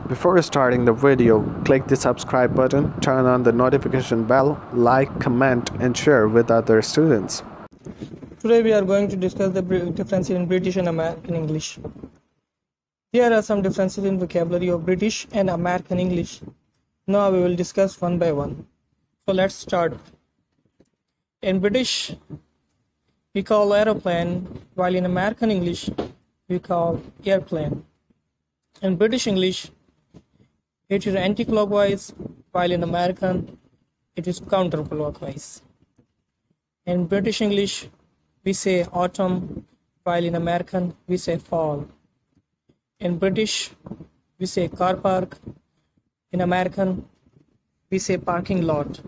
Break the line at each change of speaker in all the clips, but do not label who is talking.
Before starting the video, click the subscribe button, turn on the notification bell, like, comment, and share with other students.
Today we are going to discuss the difference in British and American English. Here are some differences in vocabulary of British and American English. Now we will discuss one by one. So let's start. In British, we call aeroplane, while in American English, we call airplane. In British English, it is anti-clockwise, while in American, it is counterclockwise. In British English, we say autumn, while in American, we say fall. In British, we say car park. In American, we say parking lot.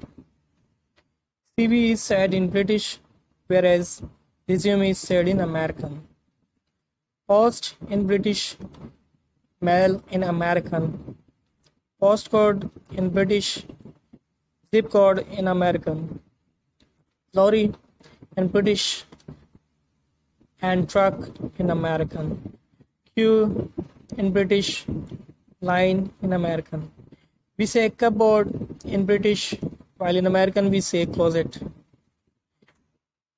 CV is said in British, whereas resume is said in American. Post in British, mail in American. Postcode in British, zip code in American. Lorry in British and truck in American. Queue in British, line in American. We say cupboard in British, while in American we say closet.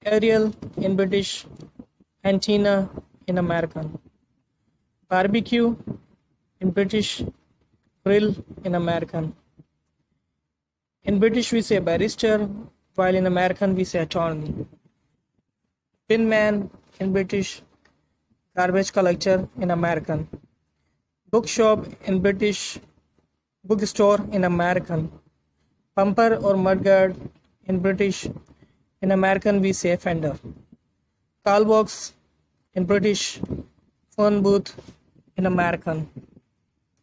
Aerial in British, antenna in American. Barbecue in British, grill in American. In British we say barrister, while in American we say attorney. Bin man in British, garbage collector in American. Bookshop in British, bookstore in American. Pumper or mudguard in British, in American we say fender. Call box in British, phone booth in American.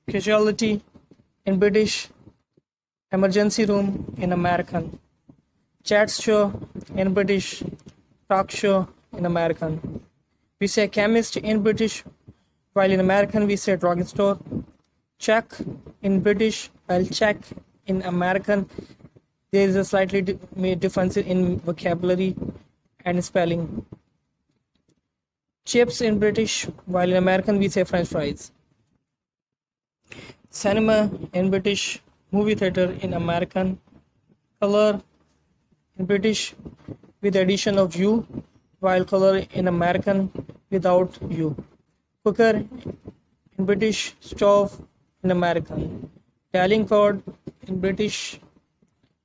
Casualty in British, emergency room in American. Chat show in British, talk show in American. We say chemist in British, while in American we say drugstore. Check in British, while check in American. There is a slightly difference in vocabulary and spelling. Chips in British, while in American we say French fries. Cinema in British, movie theater in American. Color in British with the addition of U, while color in American without U. Cooker in British, stove in American. Dialing code in British,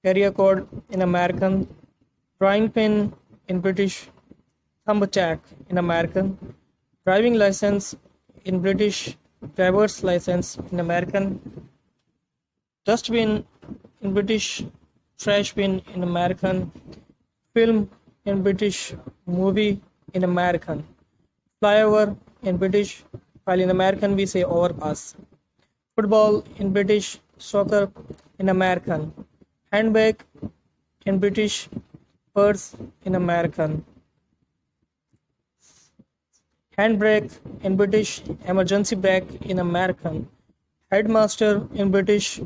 area code in American. Drawing pin in British, thumb attack in American. Driving license in British, driver's license in American. Dustbin in British, trash bin in American. Film in British, movie in American. Flyover in British, while in American we say overpass. Football in British, soccer in American. Handbag in British, purse in American. Handbrake in British, emergency brake in American. Headmaster in British,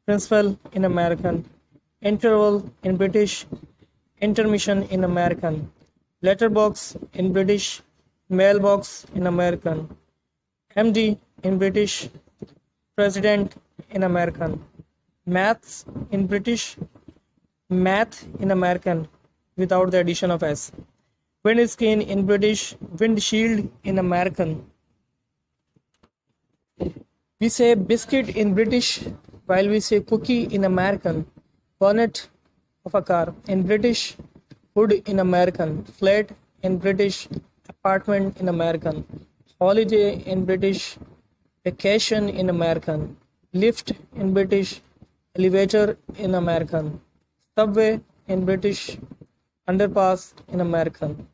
principal in American. Interval in British, intermission in American. Letterbox in British, mailbox in American. MD in British, president in American. Maths in British, math in American without the addition of S. Windscreen in British, windshield in American. We say biscuit in British, while we say cookie in American. Bonnet of a car in British, hood in American. Flat in British, apartment in American. Holiday in British, vacation in American. Lift in British, elevator in American. Subway in British, underpass in American.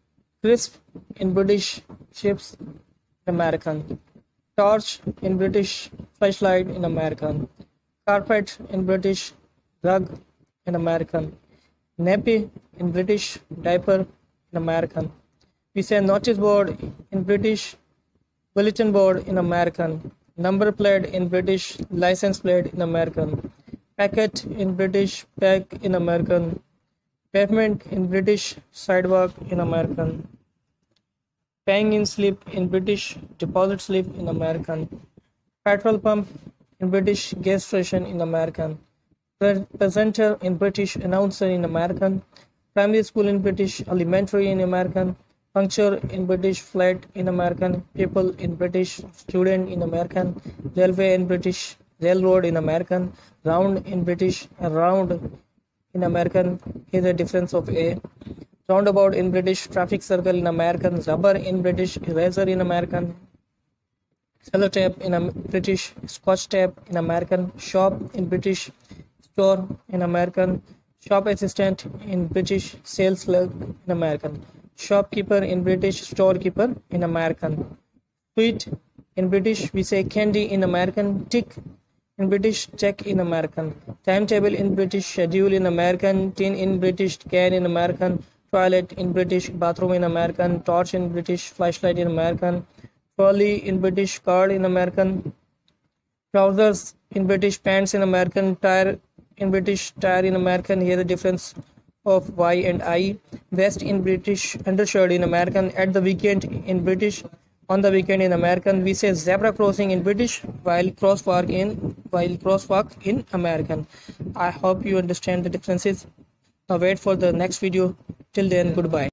Crisp in British, chips in American. Torch in British, flashlight in American. Carpet in British, rug in American. Nappy in British, diaper in American. We say notice board in British, bulletin board in American. Number plate in British, license plate in American. Packet in British, pack in American. Pavement in British, sidewalk in American. Paying in slip in British, deposit slip in American. petrol pump in British, gas station in American, presenter in British, announcer in American, primary school in British, elementary in American, puncture in British, flat in American, people in British, student in American, railway in British, railroad in American, round in British, round in American. Here's the difference of A. Roundabout in British, traffic circle in American, rubber in British, eraser in American, sellotape in British, scotch tape in American, shop in British, store in American, shop assistant in British, sales clerk in American, shopkeeper in British, storekeeper in American, sweet in British, we say candy in American, tick in British, check in American, timetable in British, schedule in American, tin in British, can in American, toilet in British, bathroom in American, torch in British, flashlight in American, trolley in British, card in American, trousers in British, pants in American, tire in British, tire in American. Here the difference of Y and I. Vest in British, undershirt in American, at the weekend in British, on the weekend in American. We say zebra crossing in British, while crosswalk in American. I hope you understand the differences. Now wait for the next video. Till then, goodbye.